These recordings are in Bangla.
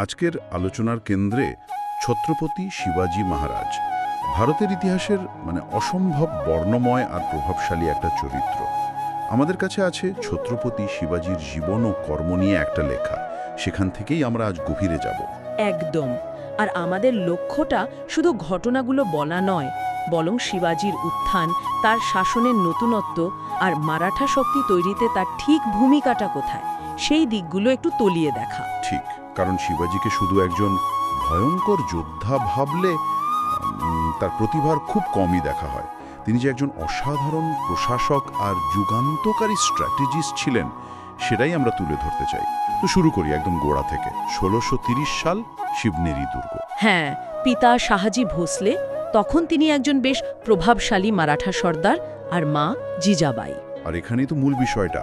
আজকের আলোচনার কেন্দ্রে ছত্রপতি শিবাজি মহারাজ, ভারতের ইতিহাসের অসম্ভব বর্ণময় আর প্রভাবশালী একটা চরিত্র। আমাদের কাছে আছে ছত্রপতি শিবাজির জীবন ও কর্ম নিয়ে একটা লেখা, সেখান থেকেই আমরা আজ গভীরে যাব। একদম। আর আমাদের লক্ষ্যটা শুধু ঘটনাগুলো বলা নয়, বরং শিবাজির উত্থান, তার শাসনের নতুনত্ব আর মারাঠা শক্তি তৈরিতে তার ঠিক ভূমিকাটা কোথায়, সেই দিকগুলো একটু তলিয়ে দেখা। ঠিক, কারণ শিবাজিকে শুধু একজন ভয়ঙ্কর যোদ্ধা ভাবলে তার প্রতিভার খুব কমই দেখা হয়। তিনি যে একজন অসাধারণ প্রশাসক আর যুগান্তকারী স্ট্র্যাটেজিস্ট ছিলেন, সেটাই আমরা তুলে ধরতে চাই। তো শুরু করি একদম গোড়া থেকে। ১৬৩০ সাল, শিবনেরি দুর্গ। হ্যাঁ, পিতা শাহাজি ভোসলে, তখন তিনি একজন বেশ প্রভাবশালী মারাঠা সর্দার, আর মা জিজাবাই। আর এখানেই তো মূল বিষয়টা,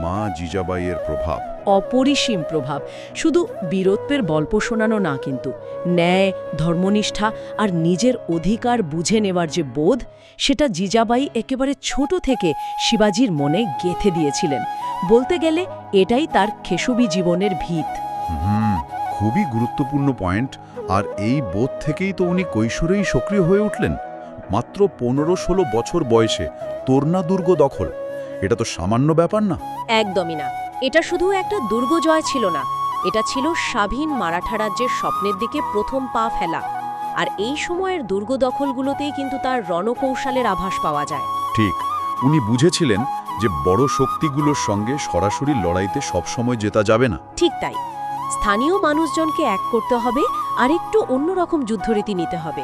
মা জিজাবাইয়ের প্রভাব। অপরিসীম প্রভাব। শুধু বীরত্বের গল্প শোনানো না, কিন্তু ন্যায়, ধর্মনিষ্ঠা আর নিজের অধিকার বুঝে নেওয়ার যে বোধ, সেটা জিজাবাই একেবারে ছোট থেকে শিবাজির মনে গেঁথে দিয়েছিলেন। বলতে গেলে এটাই তার খেসবি জীবনের ভিত। খুবই গুরুত্বপূর্ণ পয়েন্ট। আর এই বোধ থেকেই তো উনি কৈশোরেই সক্রিয় হয়ে উঠলেন। মাত্র ১৫-১৬ বছর বয়সে তোরনা দুর্গ দখল, এটা তো সামান্য ব্যাপার না। একদমই না। এটা শুধু একটা দুর্গ জয় ছিল না, এটা ছিল স্বাধীন মারাঠা রাজ্যের স্বপ্নের দিকে প্রথম পা ফেলা। আর এই সময়ের দুর্গ দখলগুলোতেই কিন্তু তার রণকৌশলের আভাস পাওয়া যায়। ঠিক, উনি বুঝেছিলেন যে বড় শক্তিগুলোর সঙ্গে সরাসরি লড়াইতে সবসময় জেতা যাবে না। ঠিক তাই, স্থানীয় মানুষজনকে এক করতে হবে আর একটু অন্যরকম যুদ্ধরীতি নিতে হবে।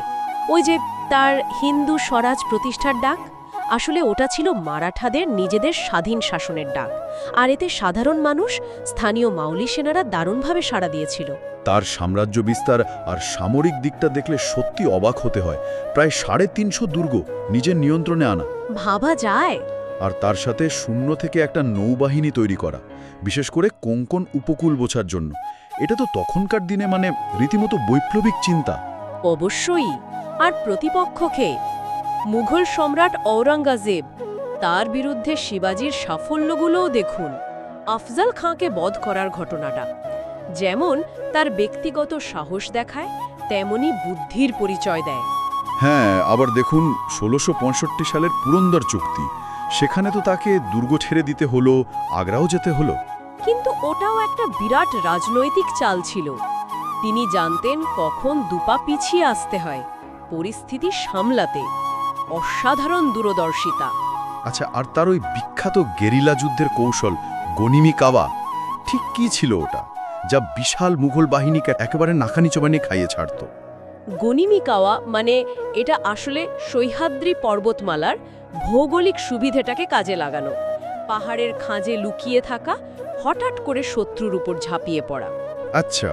ওই যে তার হিন্দু স্বরাজ প্রতিষ্ঠার ডাক, আসলে ওটা ছিল মারাঠাদের নিজেদের স্বাধীন শাসনের ডাক। আর এতে সাধারণ মানুষ, স্থানীয় মাউলি সেনারা দারুণভাবে সাড়া দিয়েছিল। তার সাম্রাজ্য বিস্তার আর সামরিক দিকটা দেখলে সত্যি অবাক হতে হয়। প্রায় ৩৫০ দুর্গ নিজের নিয়ন্ত্রণে আনা, ভাবা যায়। আর তার সাথে শূন্য থেকে একটা নৌবাহিনী তৈরি করা, বিশেষ করে কোঙ্কণ উপকূল বোঝার জন্য। এটা তো তখনকার দিনে রীতিমতো বৈপ্লবিক চিন্তা। অবশ্যই। আর প্রতিপক্ষকে মুঘল সম্রাট ঔরঙ্গজেব, তার বিরুদ্ধে শিবাজির সাফল্যগুলোও দেখুন। আফজাল খাঁকে বধ করার ঘটনাটা যেমন তার ব্যক্তিগত সাহস দেখায়, তেমনি বুদ্ধির পরিচয় দেয়। হ্যাঁ, আবার দেখুন ১৬৬৫ সালের পুরন্দর চুক্তি, সেখানে তো তাকে দুর্গ ছেড়ে দিতে হলো, আগ্রাও যেতে হলো। কিন্তু ওটাও একটা বিরাট রাজনৈতিক চাল ছিল। তিনি জানতেন কখন দুপা পিছিয়ে আসতে হয়, পরিস্থিতি সামলাতে। অসাধারণ দূরদর্শিতা। আচ্ছা, আর তার ওই বিখ্যাত গেরিলা যুদ্ধের কৌশল গনিমি কাওয়া, ঠিক কি ছিল ওটা, যা বিশাল মুঘল বাহিনীকে একেবারে নাকানি চোবানি খাইয়ে ছাড়ত? গনিমি কাওয়া এটা আসলে সহ্যাদ্রি পর্বতমালার ভৌগোলিক সুবিধাটাকে কাজে লাগানো। পাহাড়ের খাঁজে লুকিয়ে থাকা, হঠাৎ করে শত্রুর উপর ঝাঁপিয়ে পড়া। আচ্ছা,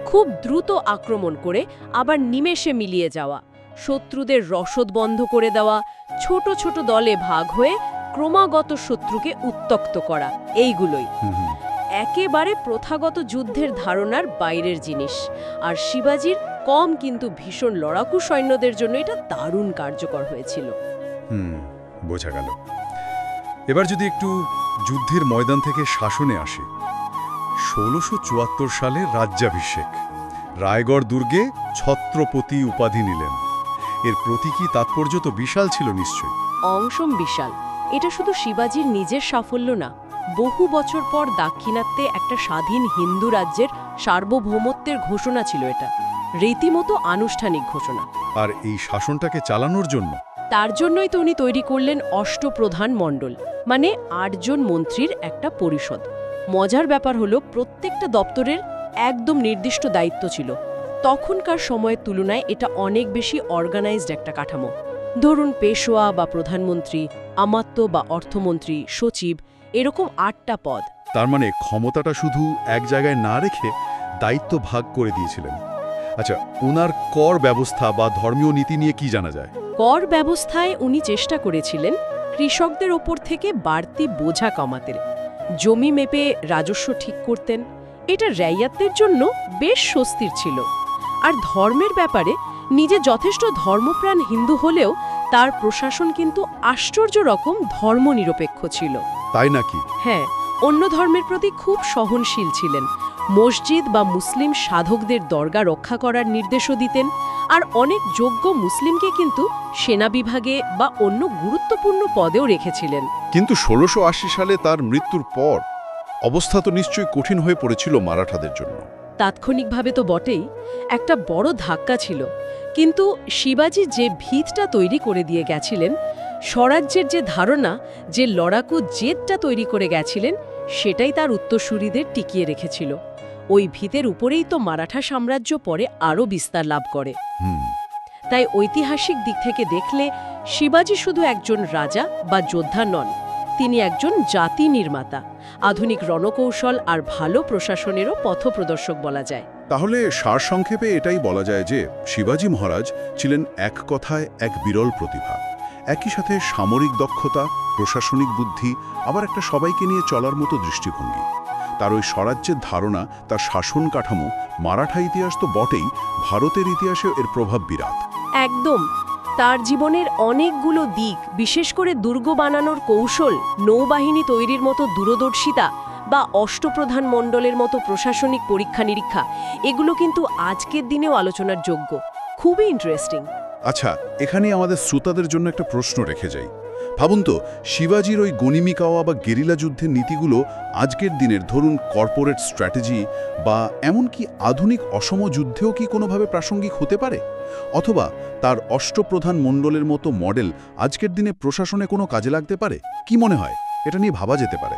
খুব দ্রুত আক্রমণ করে আবার নিমেষে মিলিয়ে যাওয়া, শত্রুদের রসদ বন্ধ করে দেওয়া, ছোট ছোট দলে ভাগ হয়ে ক্রমাগত শত্রুকে উত্তক্ত করা, এইগুলোই একেবারে প্রথাগত যুদ্ধের ধারণার বাইরের জিনিস। আর শিবাজির কম কিন্তু ভীষণ লড়াকু সৈন্যদের জন্য এটা দারুণ কার্যকর হয়েছিল। বোঝা গেল। এবার যদি একটু যুদ্ধের ময়দান থেকে শাসনে আসে, ১৬৭৪ সালে রাজ্যাভিষেক, রায়গড় দুর্গে ছত্রপতি উপাধি নিলেন। এর প্রতীকী তাৎপর্য তো বিশাল ছিল নিশ্চয়ই। অংশম বিশাল। এটা শুধু শিবাজির নিজের সাফল্য না, বহু বছর পর দাক্ষিণাত্যে একটা স্বাধীন হিন্দু রাজ্যের সার্বভৌমত্বের ঘোষণা ছিল। এটা রীতিমতো আনুষ্ঠানিক ঘোষণা। আর এই শাসনটাকে চালানোর জন্য তার জন্যই তো উনি তৈরি করলেন অষ্টপ্রধান মণ্ডল, ৮ জন মন্ত্রীর একটা পরিষদ। মজার ব্যাপার হলো, প্রত্যেকটা দপ্তরের একদম নির্দিষ্ট দায়িত্ব ছিল। তখনকার সময়ের তুলনায় এটা অনেক বেশি অর্গানাইজড একটা কাঠামো। ধরুন, পেশোয়া বা প্রধানমন্ত্রী, আমাত্য বা অর্থমন্ত্রী, সচিব, এরকম ৮টা পদ। তার ক্ষমতাটা শুধু এক জায়গায় না রেখে দায়িত্ব ভাগ করে দিয়েছিলেন। আচ্ছা, ওনার কর ব্যবস্থা বা ধর্মীয় নীতি নিয়ে কি জানা যায়? কর ব্যবস্থায় উনি চেষ্টা করেছিলেন কৃষকদের ওপর থেকে বাড়তি বোঝা কমাতে। জমি মেপে রাজস্ব ঠিক করতেন। এটা রাইয়াতদের জন্য বেশ স্বস্তির ছিল। আর ধর্মের ব্যাপারে নিজে যথেষ্ট ধর্মপ্রাণ হিন্দু হলেও তার প্রশাসন কিন্তু আশ্চর্য রকম ধর্মনিরপেক্ষ ছিল। তাই নাকি? হ্যাঁ, অন্য ধর্মের প্রতি খুব সহনশীল ছিলেন। মসজিদ বা মুসলিম সাধকদের দরগা রক্ষা করার নির্দেশও দিতেন, আর অনেক যোগ্য মুসলিমকে কিন্তু সেনা বিভাগে বা অন্য গুরুত্বপূর্ণ পদেও রেখেছিলেন। কিন্তু ১৬৮০ সালে তার মৃত্যুর পর অবস্থা তো নিশ্চয়ই কঠিন হয়ে পড়েছিল মারাঠাদের জন্য। তাৎক্ষণিকভাবে তো বটেই, একটা বড় ধাক্কা ছিল। কিন্তু শিবাজি যে ভিতটা তৈরি করে দিয়ে গেছিলেন, স্বরাজ্যের যে ধারণা, যে লড়াকু জেদটা তৈরি করে গেছিলেন, সেটাই তার উত্তরসূরিদের টিকিয়ে রেখেছিল। ওই ভিতের উপরেই তো মারাঠা সাম্রাজ্য পরে আরও বিস্তার লাভ করে। তাই ঐতিহাসিক দিক থেকে দেখলে শিবাজি শুধু একজন রাজা বা যোদ্ধা নন, তিনি একজন জাতি নির্মাতা, আধুনিক রণকৌশল আর ভালো প্রশাসনেরও পথপ্রদর্শক বলা যায়। তাহলে সারসংক্ষেপে এটাই বলা যায় যে শিবাজি মহারাজ ছিলেন এক কথায় এক বিরল প্রতিভা। একই সাথে সামরিক দক্ষতা, প্রশাসনিক বুদ্ধি, আবার একটা সবাইকে নিয়ে চলার মতো দৃষ্টিভঙ্গি। তার ওই স্বরাজ্যের ধারণা, তার শাসন কাঠামো, মারাঠা ইতিহাস তো বটেই, ভারতের ইতিহাসেও এর প্রভাব বিরাট। একদম। তার জীবনের অনেকগুলো দিক, বিশেষ করে দুর্গ বানানোর কৌশল, নৌবাহিনী তৈরির মতো দূরদর্শিতা বা অষ্টপ্রধান মণ্ডলের মতো প্রশাসনিক পরীক্ষা নিরীক্ষা, এগুলো কিন্তু আজকের দিনেও আলোচনার যোগ্য। খুবই ইন্টারেস্টিং। আচ্ছা, এখানে আমাদের শ্রোতাদের জন্য একটা প্রশ্ন রেখে যাই। ভাবুন তো, শিবাজির ওই গনিমিকাওয়া বা গেরিলা যুদ্ধের নীতিগুলো আজকের দিনের, ধরুন কর্পোরেট স্ট্র্যাটেজি বা এমনকি আধুনিক অসম যুদ্ধেও কি কোনোভাবে প্রাসঙ্গিক হতে পারে? অথবা তার অষ্টপ্রধান মণ্ডলের মতো মডেল আজকের দিনে প্রশাসনে কোনো কাজে লাগতে পারে? কি মনে হয়, এটা নিয়ে ভাবা যেতে পারে?